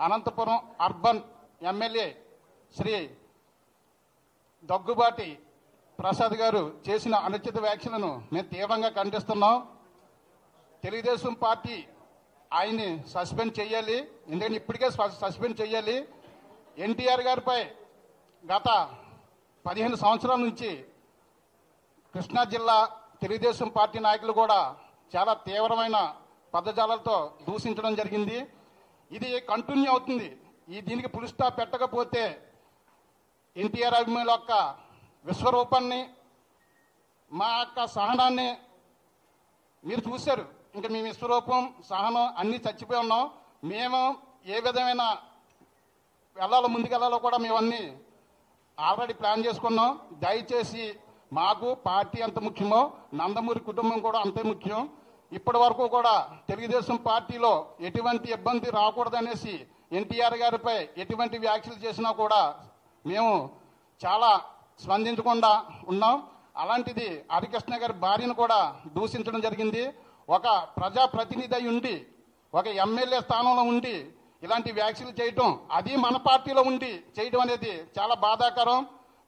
Anantapuram urban MLA Shri Daggubati Prasad గారు చేసిన అనుచిత వ్యాఖ్యలను మేము తీవ్రంగా ఖండిస్తున్నాం. తెలుగుదేశం పార్టీ ఆయన్ని సస్పెండ్ చేయాలి. ఎందుకంటే ఇప్పటికే సస్పెండ్ చేయాలి. ఎన్టీఆర్ గారిపై గత 15 సంవత్సరాల నుంచి కృష్ణా జిల్లా తెలుగుదేశం పార్టీ నాయకులు కూడా చాలా తీవ్రమైన పదజాలతో దూషించడం జరిగింది. ఇది కంటిన్యూ అవుతుంది. దీనికి ఫుల్ స్టాప్ పెట్టకపోతే ఎన్టీఆర్ అభిమానుల యొక్క విశ్వరూపాన్ని, మా యొక్క సహనాన్ని మీరు చూశారు. ఇంకా మీ విశ్వరూపం, సహనం అన్నీ చచ్చిపోయి ఉన్నాం. మేము ఏ విధమైన ముందుకు వెళ్ళాలో కూడా మేమన్నీ ఆల్రెడీ ప్లాన్ చేసుకున్నాం. దయచేసి మాకు పార్టీ ఎంత ముఖ్యమో నందమూరి కుటుంబం కూడా అంతే ముఖ్యం. ఇప్పటి వరకు కూడా తెలుగుదేశం పార్టీలో ఎటువంటి ఇబ్బంది రాకూడదనేసి ఎన్టీఆర్ గారిపై ఎటువంటి వ్యాఖ్యలు చేసినా కూడా మేము చాలా స్పందించకుండా ఉన్నాం. అలాంటిది హరికృష్ణ గారి భార్యను కూడా దూషించడం జరిగింది. ఒక ప్రజాప్రతినిధి అయి ఉండి, ఒక ఎమ్మెల్యే స్థానంలో ఉండి ఇలాంటి వ్యాఖ్యలు చేయటం, అది మన పార్టీలో ఉండి చేయడం అనేది చాలా బాధాకరం.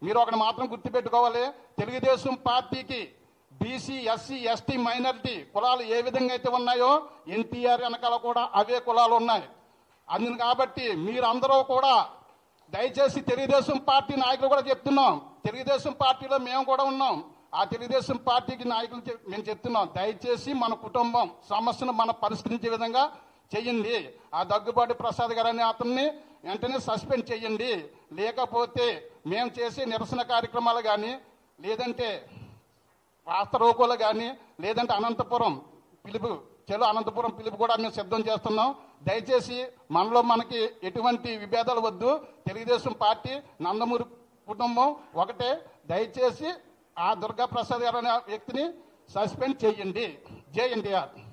మీరు ఒకటి మాత్రం గుర్తుపెట్టుకోవాలి, తెలుగుదేశం పార్టీకి బీసీ, ఎస్సీ, ఎస్టీ, మైనారిటీ కులాలు ఏ విధంగా అయితే ఉన్నాయో ఎన్టీఆర్ వెనకాల కూడా అవే కులాలు ఉన్నాయి. అందును కాబట్టి మీరందరూ కూడా దయచేసి తెలుగుదేశం పార్టీ నాయకులు కూడా చెప్తున్నాం, తెలుగుదేశం పార్టీలో మేము కూడా ఉన్నాం. ఆ తెలుగుదేశం పార్టీకి నాయకులు మేము చెప్తున్నాం, దయచేసి మన కుటుంబం సమస్యను మనం పరిష్కరించే విధంగా చెయ్యండి. ఆ దగ్గుబాటి ప్రసాద్ గారు అనే అతన్ని వెంటనే సస్పెండ్ చేయండి. లేకపోతే మేము చేసే నిరసన కార్యక్రమాలు కానీ, లేదంటే రాష్ట్ర రోకోలు కానీ, లేదంటే అనంతపురం పిలుపు కూడా మేము సిద్ధం చేస్తున్నాం. దయచేసి మనకి ఎటువంటి విభేదాలు వద్దు. తెలుగుదేశం పార్టీ, నందమూరి కుటుంబం ఒకటే. దయచేసి ఆ దుర్గా ప్రసాద్ గారు అనే వ్యక్తిని సస్పెండ్ చేయండి. జై ఎన్టీఆర్.